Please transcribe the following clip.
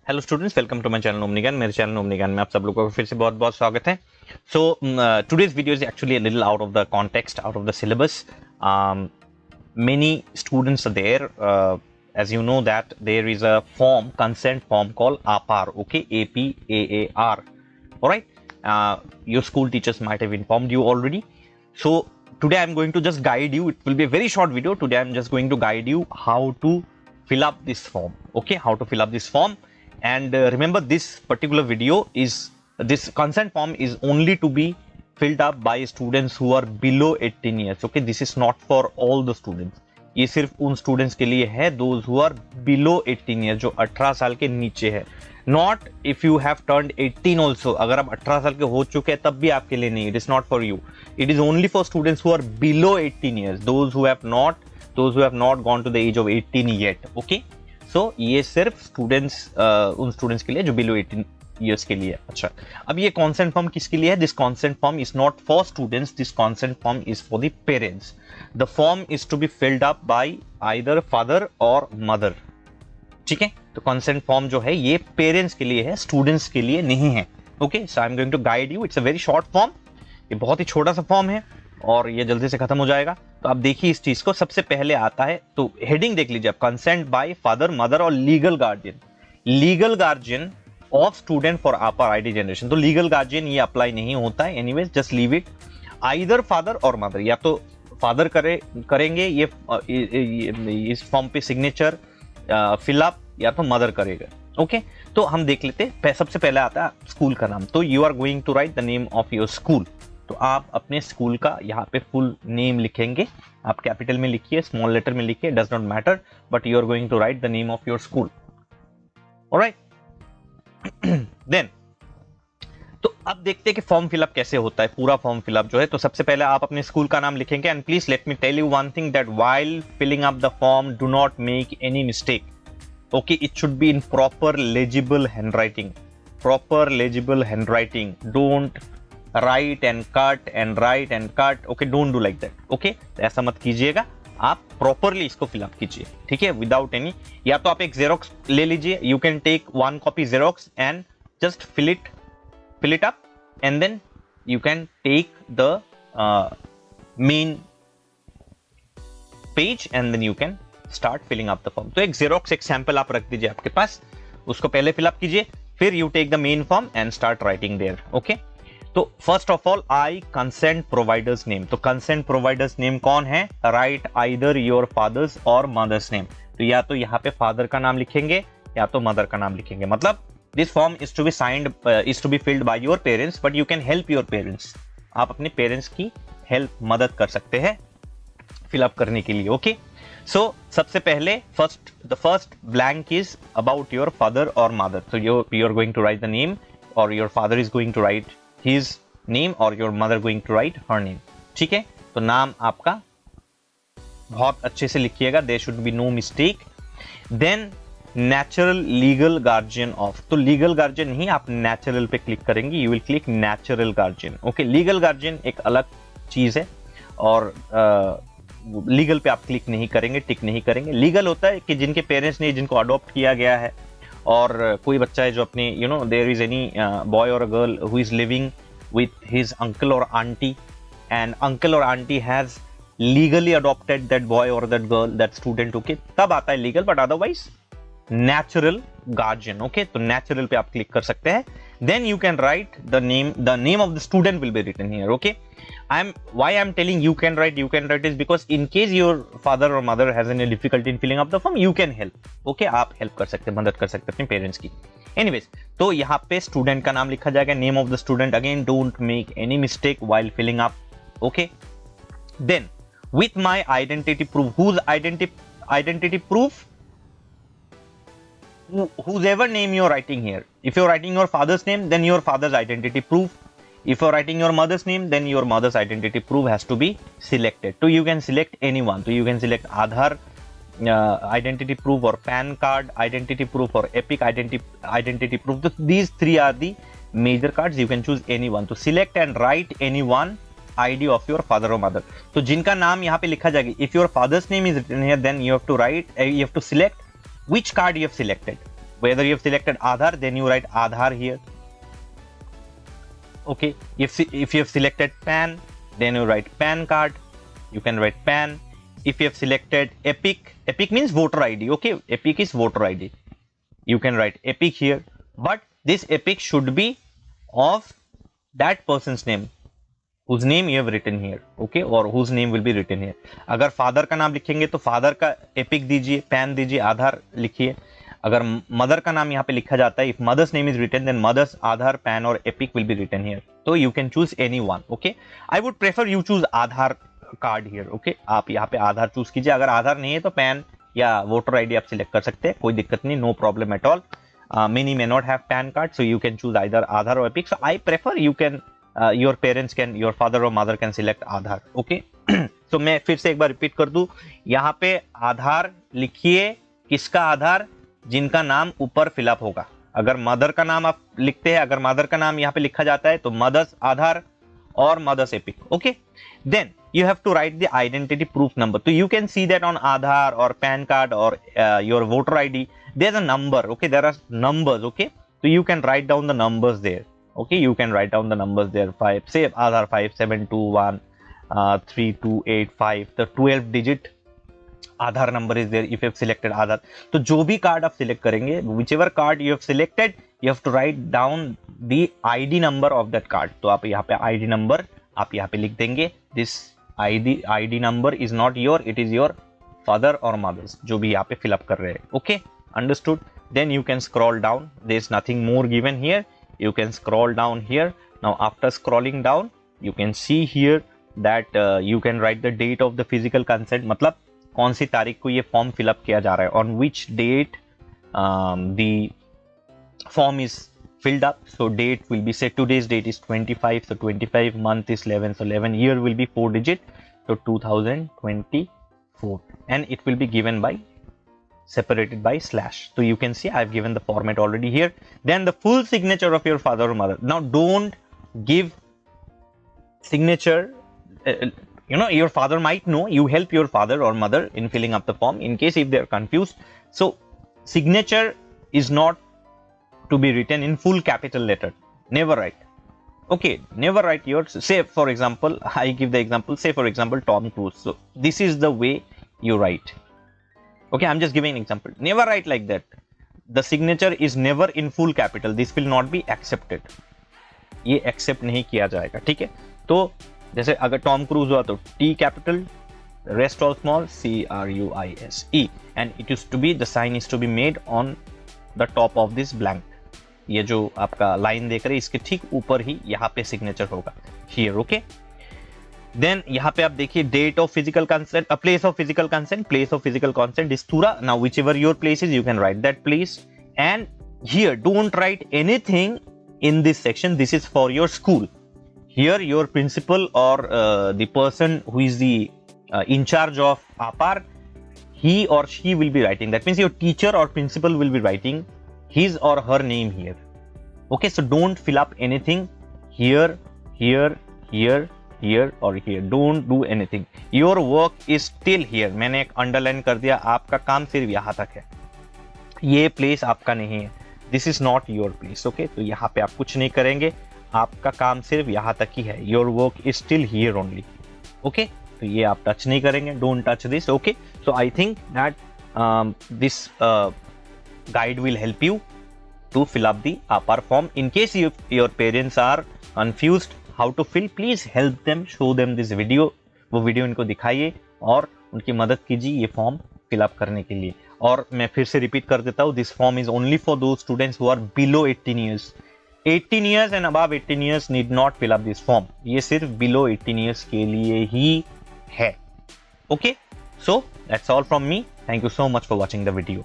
Hello students, welcome to my channel Omni Gyan. मेरे channel Omni ज्ञान में आप सब लोगों का फिर से बहुत बहुत स्वागत है। So today's video is actually a little out of the context, out of the syllabus. Many students are there. As you know that there is a form, consent form called APAR. Okay, APAAR. All right. Your school teachers might have informed you already. So today I'm going to just guide you. It will be a very short video. Today I'm just going to guide you how to fill up this form. Okay, how to fill up this form. And remember, this particular video is, this consent form is only to be filled up by students who are below 18 years. Okay, this is not for all the students. ये सिर्फ उन students के लिए है those who are below 18 years, जो 18 साल के नीचे है. Not if you have turned 18 also. अगर आप 18 साल के हो चुके हैं तब भी आपके लिए नहीं. It is not for you. It is only for students who are below 18 years. Those who have not gone to the age of 18 yet. Okay. सो ये सिर्फ स्टूडेंट्स, उन स्टूडेंट्स के लिए जो बिलो 18 ईयर्स के लिए. अच्छा, अब ये कॉन्सेंट फॉर्म किसके लिए है? This consent form is not for students, this consent form is for the parents. The form is to be filled up by either father और मदर. ठीक है, तो कॉन्सेंट फॉर्म जो है ये पेरेंट्स के लिए है, स्टूडेंट्स के लिए नहीं है. Okay, so I am going to guide you. It's a very short form. ये बहुत ही छोटा सा फॉर्म है और ये जल्दी से खत्म हो जाएगा. तो आप देखिए इस चीज को. सबसे पहले आता है, तो हेडिंग देख लीजिए आप, कंसेंट बाय फादर, मदर और legal guardian. Legal guardian of student for upper ID generation. तो लीगल गार्जियन ये अप्लाई नहीं होता है. Anyways, just leave it. Either father और मदर, या तो फादर करेंगे ये इस फॉर्म पे सिग्नेचर फिलअप, या तो मदर करेगा. ओके, तो हम देख लेते हैं. सबसे पहले आता है स्कूल का नाम. तो you are going to write the name of your school. तो आप अपने स्कूल का यहाँ पे फुल नेम लिखेंगे. आप कैपिटल में लिखिए, स्मॉल लेटर में लिखिए, does not matter, but you are going to write the name of your school. Alright. Then तो अब देखते हैं कि फॉर्म फिलअप कैसे होता है, पूरा फॉर्म फिलअप जो है. तो सबसे पहले आप अपने स्कूल का नाम लिखेंगे. And please let me tell you one thing, that while filling up the form do not make any mistake. Okay, it should be in proper legible handwriting. Proper legible handwriting. Don't write and cut and write and cut. Okay, don't do like that. Okay, ऐसा मत कीजिएगा. आप properly इसको fill up कीजिए. ठीक है, without any. या तो आप एक जेरोक्स ले लीजिए. You can take 1 copy xerox and just fill it up, and then you can take the main page and then you can start filling up the form. तो एक जेरोक्स, एक sample आप रख दीजिए आपके पास, उसको पहले फिलअप कीजिए, फिर you take the main form and start writing there. Okay, तो first of all I consent provider's name. तो कंसेंट प्रोवाइडर्स नेम कौन है? राइट आइदर योर फादर्स और मदर्स नेम. तो या तो यहाँ पे फादर का नाम लिखेंगे या तो मदर का नाम लिखेंगे. मतलब this form is to be signed, is to be filled by your parents, but you can help your parents. आप अपने पेरेंट्स की हेल्प, मदद कर सकते हैं फिलअप करने के लिए. ओके, सो सबसे पहले the first blank is about your father और मदर. तो you are going to write the name, और your father is going to write his name or your mother going to write her name. ठीक है, तो नाम आपका बहुत अच्छे से लिखिएगा. there should be no mistake. then natural legal guardian of. तो legal guardian नहीं, आप natural पे क्लिक करेंगे. you will click natural guardian. okay, legal guardian एक अलग चीज है, और लीगल पे आप क्लिक नहीं करेंगे, टिक नहीं करेंगे. लीगल होता है कि जिनके पेरेंट्स ने, जिनको अडॉप्ट किया गया है, और कोई बच्चा है जो अपने, you know, there is any boy और a girl who is living with his uncle और आंटी, एंड अंकल और aunty has legally adopted that boy और that girl, that student. Okay, तब आता है legal, but otherwise natural guardian. Okay, तो natural पे आप क्लिक कर सकते हैं. Then you can write the name of the student will be written here. Okay, why I'm telling you can write is because in case your father or mother has any difficulty in filling up the form, you can help. Okay, आप help कर सकते हैं, मदद कर सकते हैं अपने parents की. Anyways, तो यहाँ पे स्टूडेंट का नाम लिखा जाएगा, name of the student. Again, don't make any mistake while filling up. Okay, then with my identity proof. Whose identity proof? Whosever name you're writing here. If you're writing your father's name, then your father's identity proof. If you're writing your mother's name, then your mother's identity proof has to be selected. So you can select anyone. So you can select Aadhaar identity proof, or PAN card identity proof, or Epic identity proof. So these three are the major cards. You can choose anyone. So select and write any one ID of your father or mother. So जिनका नाम यहाँ पे लिखा जाएगा, if your father's name is written here, then you have to write, you have to select which card you have selected. Whether you have selected Aadhaar, then you write Aadhaar here. Okay, if you have selected PAN, then you write PAN card. You can write PAN. If you have selected EPIC, EPIC means voter ID. Okay, EPIC is voter ID. You can write EPIC here, but this EPIC should be of that person's name whose name you have written here. Okay, or whose name will be written here. अगर father का नाम लिखेंगे तो father का EPIC दीजिए, PAN दीजिए, आधार लिखिए. अगर मदर का नाम यहाँ पे लिखा जाता है, if mother's name is written then mother's Aadhaar PAN और EPIC will be written here. तो you can choose any one. Okay, I would prefer you choose Aadhaar card here. Okay, आप यहाँ पे आधार चूज कीजिए. अगर आधार नहीं है तो पैन या वोटर आईडी आप सिलेक्ट कर सकते हैं, कोई दिक्कत नहीं, no problem at all. Many may not have PAN card, so you can choose either Aadhaar और EPIC. So I prefer you can your parents can, your father और mother can select Aadhaar. Okay, तो मैं फिर से एक बार रिपीट कर दूं, यहाँ पे आधार लिखिए. किसका आधार? जिनका नाम ऊपर फिलअप होगा. अगर मदर का नाम आप लिखते हैं, अगर मदर का नाम यहाँ पे लिखा जाता है तो मदर्स आधार और mother's EPIC. Okay, then you have to write the identity proof number. So you can see that on Aadhaar or PAN card or your voter ID, there's a number. Okay, there are numbers. Okay, so you can write down the numbers there. Okay, you can write down the numbers there. 5, say Aadhaar 5721 3285. The 12 digit Aadhaar number is there if you have selected Aadhaar. तो जो भी card आप select करेंगे, whichever card you have selected, you have to write down the ID number of that card. तो आप यहाँ पे ID number आप यहाँ पे लिख देंगे. This ID number is not your, it is your father or mother's, जो भी यहाँ पे fill up कर रहे हैं. Okay, understood? Then you can scroll down. There is nothing more given here. You can scroll down here. Now after scrolling down, you can see here that you can write the date of the physical consent. मतलब कौन सी तारीख को ये form fill up किया जा रहा है, on which date the form is filled up. So date will be, say today's date is 25, so 25, month is 11, so 11, year will be 4 digit, so 2024, and it will be given by separated by slash. So you can see I've given the format already here. Then the full signature of your father or mother. Now don't give signature, you know, your father might know, you help your father or mother in filling up the form in case if they are confused. So signature is not to be written in full capital letter. Never write. Okay, never write yours. Say for example, I give the example, say for example Tom Cruise. So this is the way you write. Okay, I'm just giving an example. Never write like that. The signature is never in full capital. This will not be accepted. ये accept नहीं किया जाएगा. ठीक है, तो जैसे अगर Tom cruise हुआ तो T capital, rest all small, CRUISE, and it is to be, the sign is to be made on the top of this blank. ये जो आपका लाइन देख रहे हैं इसके ठीक ऊपर ही यहाँ पे सिग्नेचर होगा here. ओके, देन यहाँ पे आप देखिए date of physical consent, place of physical consent, place of physical consent is Tura. Now whichever your place is, you can write that place. And here don't write anything in this section. This is for your school. Here your principal or the person who is the in charge of APAR, he or she will be writing. That means your teacher or principal will be writing his or her name here. Okay, so don't fill up anything here, here, here, here or here. Don't do anything. Your work is still here. मैंने एक underline कर दिया, आपका काम सिर्फ यहाँ तक है. ये place आपका नहीं है. This is not your place. Okay, तो यहाँ पे आप कुछ नहीं करेंगे, आपका काम सिर्फ यहाँ तक ही है. Your work is still here only. Okay, तो ये आप टच नहीं करेंगे. Don't touch this. Okay, so I think that this guide will help you to fill up the APAR form. In case your parents are confused how to fill, please help them, show them this video. वो video इनको दिखाइए और उनकी मदद कीजिए ये form fill up करने के लिए. और मैं फिर से रिपीट कर देता हूँ, this form is only for those students who are below 18 years. 18 years and above 18 years need not fill up this form. ये सिर्फ बिलो 18 years के लिए ही है. Okay, so that's all from me. Thank you so much for watching the video.